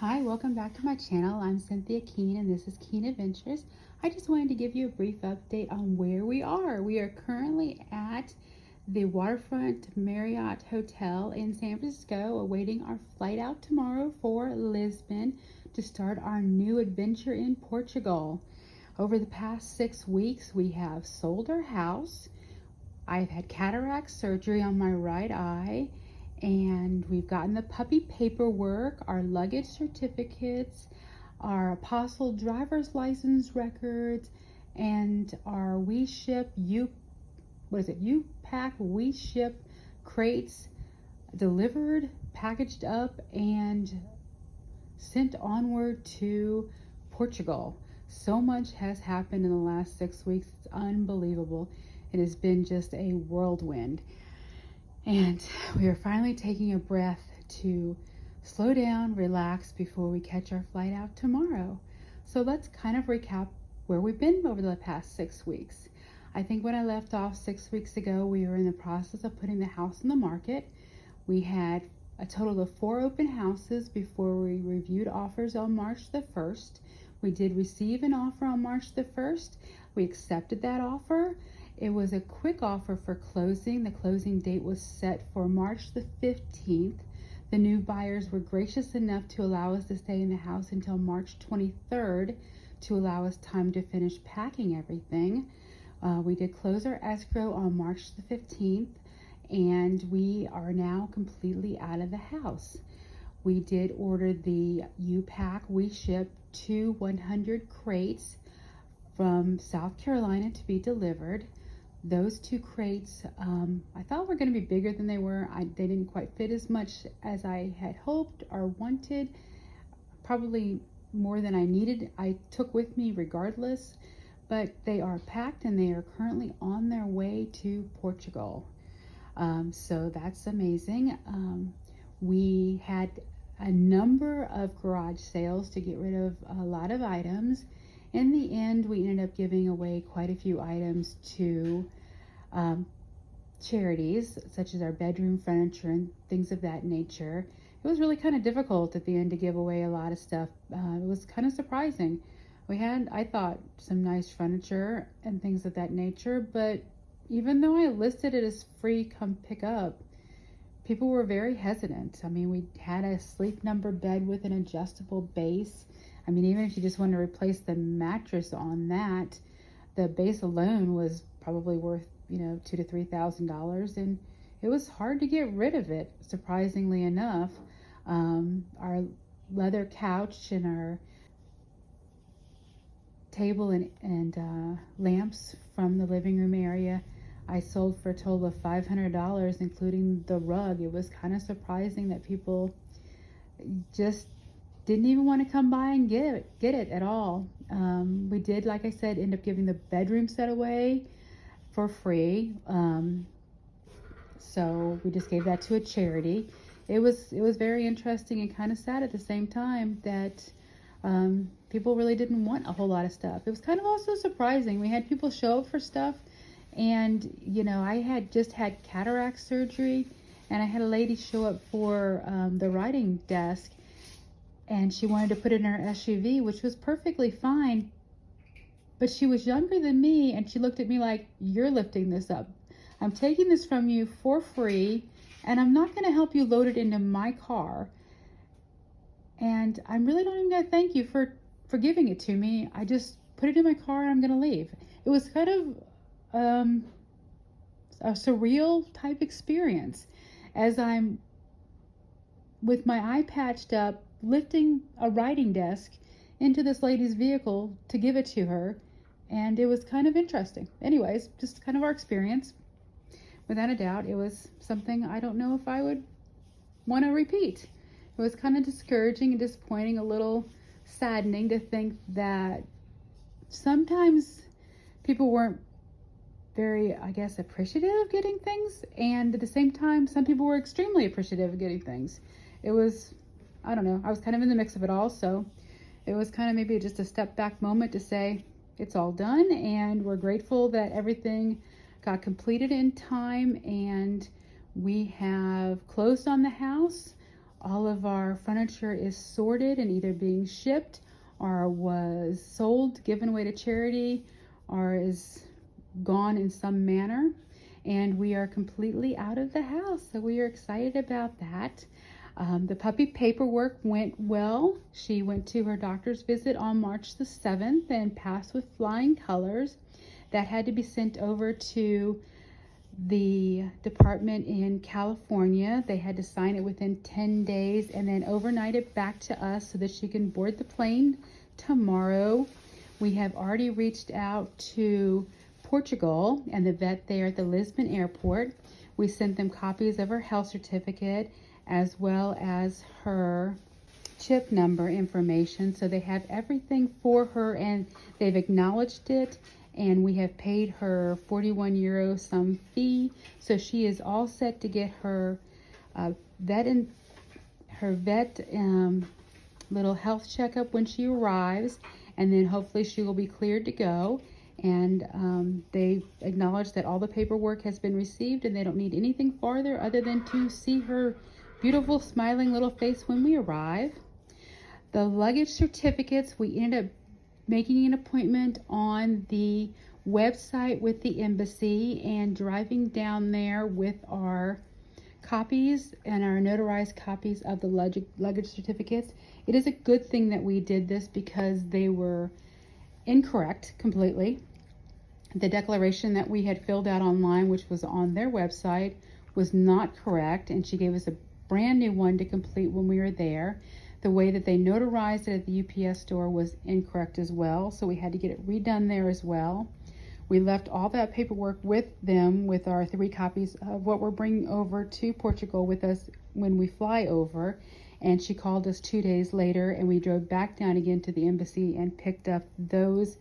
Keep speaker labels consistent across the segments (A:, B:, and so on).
A: Hi, welcome back to my channel. I'm Cynthia Keene and this is Keene Adventures. I just wanted to give you a brief update on where we are. We are currently at the Waterfront Marriott Hotel in San Francisco, awaiting our flight out tomorrow for Lisbon to start our new adventure in Portugal. Over the past 6 weeks, we have sold our house. I've had cataract surgery on my right eye, and we've gotten the puppy paperwork, our luggage certificates, our Apostle driver's license records, and our We Ship U-Pack We Ship crates delivered, packaged up, and sent onward to Portugal. So much has happened in the last 6 weeks. It's unbelievable. It has been just a whirlwind. And we are finally taking a breath to slow down, relax before we catch our flight out tomorrow. So let's kind of recap where we've been over the past 6 weeks. I think when I left off 6 weeks ago, we were in the process of putting the house on the market. We had a total of 4 open houses before we reviewed offers on March the 1st. We did receive an offer on March the 1st. We accepted that offer. It was a quick offer for closing. The closing date was set for March the 15th. The new buyers were gracious enough to allow us to stay in the house until March 23rd to allow us time to finish packing everything. We did close our escrow on March the 15th, and we are now completely out of the house. We did order the U-Pack We Ship 100 crates from South Carolina to be delivered. Those 2 crates, I thought were going to be bigger than they were. They didn't quite fit as much as I had hoped or wanted. Probably more than I needed. I took with me regardless, but they are packed and they are currently on their way to Portugal. So that's amazing. We had a number of garage sales to get rid of a lot of items. In the end, we ended up giving away quite a few items to charities, such as our bedroom furniture and things of that nature. It was really kind of difficult at the end to give away a lot of stuff. It was kind of surprising. We had, I thought, some nice furniture and things of that nature, but even though I listed it as free, come pick up, people were very hesitant. I mean, we had a Sleep Number bed with an adjustable base. I mean, even if you just want to replace the mattress on that, the base alone was probably worth, $2,000 to $3,000, and it was hard to get rid of it, surprisingly enough. Our leather couch and our table and lamps from the living room area, I sold for a total of $500, including the rug. It was kind of surprising that people just didn't even want to come by and get it at all. We did, like I said, end up giving the bedroom set away for free. So we just gave that to a charity. It was very interesting and kind of sad at the same time that people really didn't want a whole lot of stuff. It was kind of also surprising. We had people show up for stuff, and I had just had cataract surgery, and I had a lady show up for the writing desk, and she wanted to put it in her SUV, which was perfectly fine. But she was younger than me, and she looked at me like, "You're lifting this up. I'm taking this from you for free, and I'm not going to help you load it into my car. And I'm really not even going to thank you for giving it to me. I just put it in my car and I'm going to leave." It was kind of a surreal type experience as I'm with my eye patched up, lifting a writing desk into this lady's vehicle to give it to her, and it was kind of interesting. Anyways, just kind of our experience. Without a doubt, it was something I don't know if I would want to repeat. It was kind of discouraging and disappointing, a little saddening to think that sometimes people weren't very, I guess, appreciative of getting things, and at the same time, some people were extremely appreciative of getting things. It was, I don't know, I was kind of in the mix of it all, so it was kind of maybe just a step back moment to say it's all done, and we're grateful that everything got completed in time, and we have closed on the house. all of our furniture is sorted and either being shipped or was sold, given away to charity, or is gone in some manner. And we are completely out of the house, so we are excited about that. The puppy paperwork went well. She went to her doctor's visit on March the 7th and passed with flying colors. That had to be sent over to the department in California. They had to sign it within 10 days and then overnight it back to us so that she can board the plane tomorrow. We have already reached out to Portugal and the vet there at the Lisbon airport. We sent them copies of her health certificate as well as her chip number information, so they have everything for her and they've acknowledged it, and we have paid her 41 euro some fee, so she is all set to get her vet little health checkup when she arrives, and then hopefully she will be cleared to go. And they acknowledge that all the paperwork has been received and they don't need anything farther other than to see her beautiful smiling little face when we arrive. The luggage certificates, we ended up making an appointment on the website with the embassy and driving down there with our copies and our notarized copies of the luggage certificates. It is a good thing that we did this because they were incorrect completely. The declaration that we had filled out online, which was on their website, was not correct, and she gave us a brand new one to complete when we were there. The way that they notarized it at the UPS store was incorrect as well, so we had to get it redone there as well. We left all that paperwork with them with our 3 copies of what we're bringing over to Portugal with us when we fly over, and she called us 2 days later and we drove back down again to the embassy and picked up those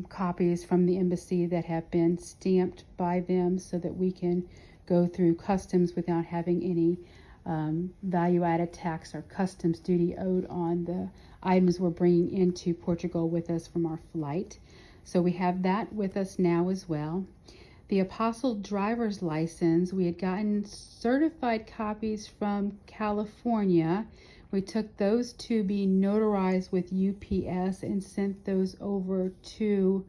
A: copies from the embassy that have been stamped by them so that we can go through customs without having any value-added tax or customs duty owed on the items we're bringing into Portugal with us from our flight. So we have that with us now as well. The Apostle driver's license, we had gotten certified copies from California. We took those to be notarized with UPS and sent those over to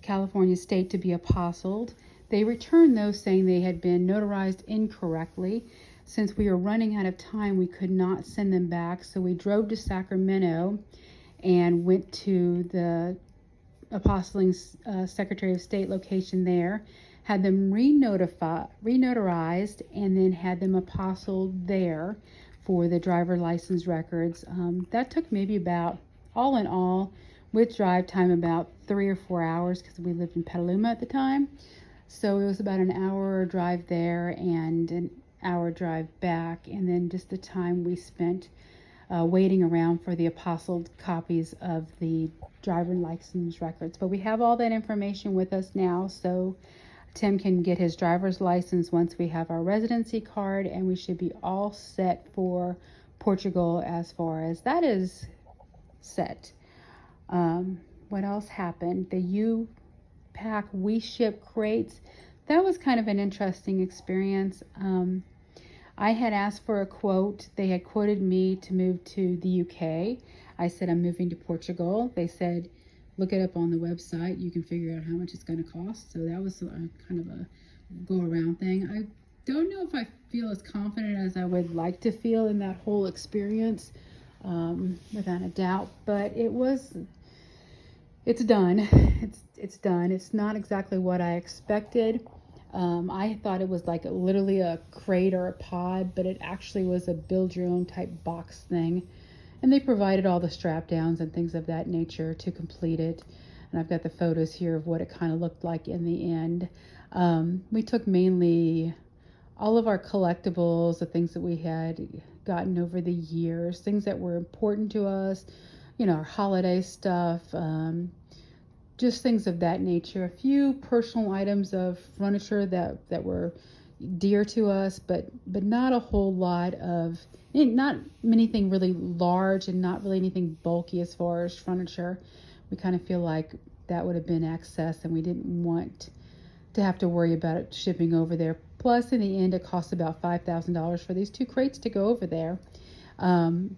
A: California State to be apostilled. They returned those saying they had been notarized incorrectly. Since we were running out of time, we could not send them back, so we drove to Sacramento and went to the apostling Secretary of State location there, had them renotarized, and then had them apostilled there for the driver license records. That took maybe about, all in all, with drive time, about 3 or 4 hours because we lived in Petaluma at the time. So it was about an hour drive there and an hour drive back, and then just the time we spent waiting around for the apostilled copies of the driver license records. But we have all that information with us now, so Tim can get his driver's license once we have our residency card, and we should be all set for Portugal as far as that is set. What else happened? The U-Pack We Ship crates. That was kind of an interesting experience. I had asked for a quote. They had quoted me to move to the UK. I said, I'm moving to Portugal. They said, look it up on the website. You can figure out how much it's going to cost. So that was kind of a go-around thing. I don't know if I feel as confident as I would like to feel in that whole experience, without a doubt. But it's done. It's done. It's not exactly what I expected. I thought it was like literally a crate or a pod, but it actually was a build your own type box thing. And they provided all the strap downs and things of that nature to complete it. And I've got the photos here of what it kind of looked like in the end. We took mainly all of our collectibles, the things that we had gotten over the years, things that were important to us, our holiday stuff, just things of that nature. A few personal items of furniture that were dear to us, but not a whole lot of, not anything really large and not really anything bulky as far as furniture. We kind of feel like that would have been excess, and we didn't want to have to worry about it shipping over there. Plus, in the end, it costs about $5,000 for these 2 crates to go over there. And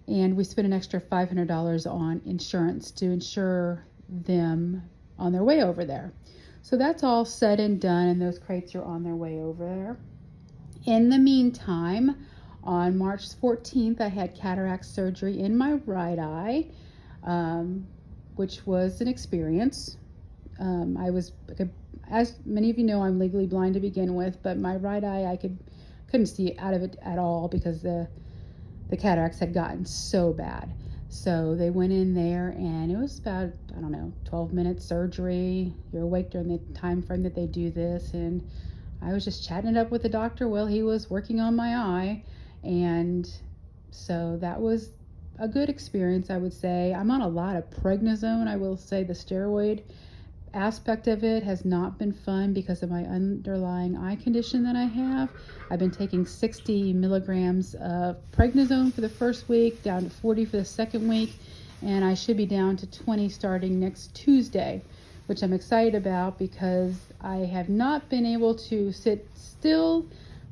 A: we spent an extra $500 on insurance to insure them on their way over there. So that's all said and done, and those crates are on their way over there. In the meantime, on March 14th, I had cataract surgery in my right eye, which was an experience. I was, as many of you know, I'm legally blind to begin with, but my right eye, I couldn't see out of it at all because the cataracts had gotten so bad. So they went in there, and it was about, 12-minute surgery. You're awake during the time frame that they do this, and I was just chatting it up with the doctor while he was working on my eye. And so that was a good experience, I would say. I'm on a lot of prednisone. I will say the steroid aspect of it has not been fun because of my underlying eye condition that I have. I've been taking 60 milligrams of prednisone for the first week, down to 40 for the second week, and I should be down to 20 starting next Tuesday, which I'm excited about because I have not been able to sit still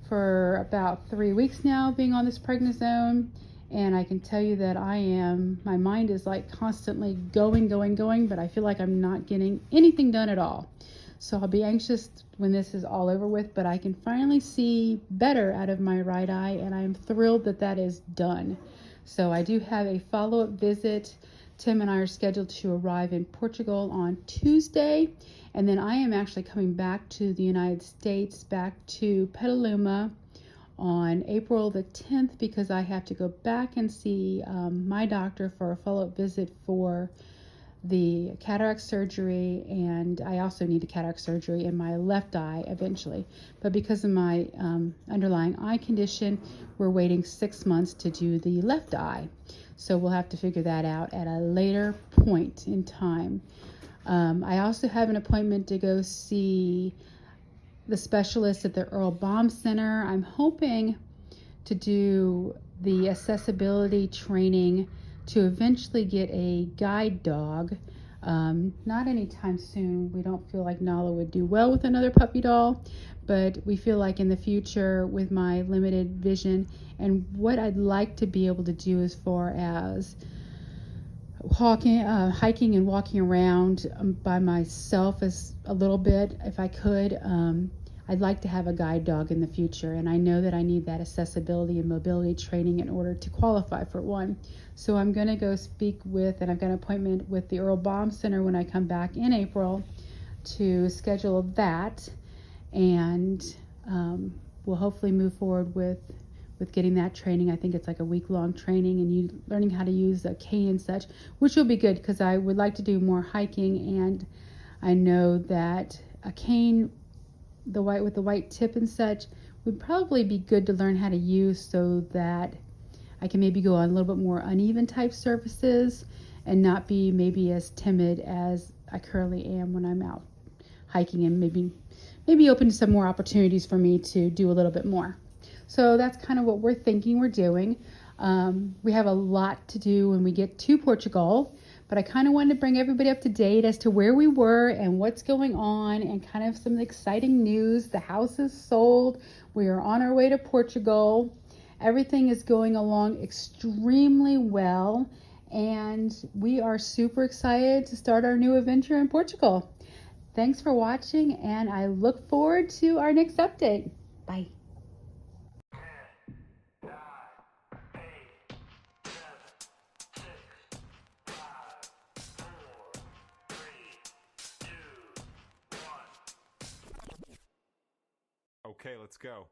A: for about 3 weeks now being on this prednisone. And I can tell you that my mind is like constantly going, but I feel like I'm not getting anything done at all. So I'll be anxious when this is all over with, but I can finally see better out of my right eye, and I'm thrilled that that is done. So I do have a follow-up visit. Tim and I are scheduled to arrive in Portugal on Tuesday, and then I am actually coming back to the United States, back to Petaluma, on April the 10th because I have to go back and see my doctor for a follow-up visit for the cataract surgery, and I also need a cataract surgery in my left eye eventually. But because of my underlying eye condition, we're waiting 6 months to do the left eye. So we'll have to figure that out at a later point in time. I also have an appointment to go see the specialist at the Earl Baum Center. I'm hoping to do the accessibility training to eventually get a guide dog. Not anytime soon. We don't feel like Nala would do well with another puppy doll, but we feel like in the future with my limited vision and what I'd like to be able to do as far as hiking and walking around by myself as a little bit, if I could. I'd like to have a guide dog in the future, and I know that I need that accessibility and mobility training in order to qualify for one. So I'm going to go speak with, and I've got an appointment with the Earl Baum Center when I come back in April to schedule that, and we'll hopefully move forward with getting that training. I think it's like a week-long training, and you learning how to use a cane and such, which will be good because I would like to do more hiking, and I know that a cane, with the white tip and such, would probably be good to learn how to use so that I can maybe go on a little bit more uneven type surfaces and not be maybe as timid as I currently am when I'm out hiking, and maybe open to some more opportunities for me to do a little bit more. So that's kind of what we're thinking we're doing. We have a lot to do when we get to Portugal, but I kind of wanted to bring everybody up to date as to where we were and what's going on and kind of some exciting news. The house is sold. We are on our way to Portugal. Everything is going along extremely well, and we are super excited to start our new adventure in Portugal. Thanks for watching, and I look forward to our next update. Bye.
B: Okay, let's go.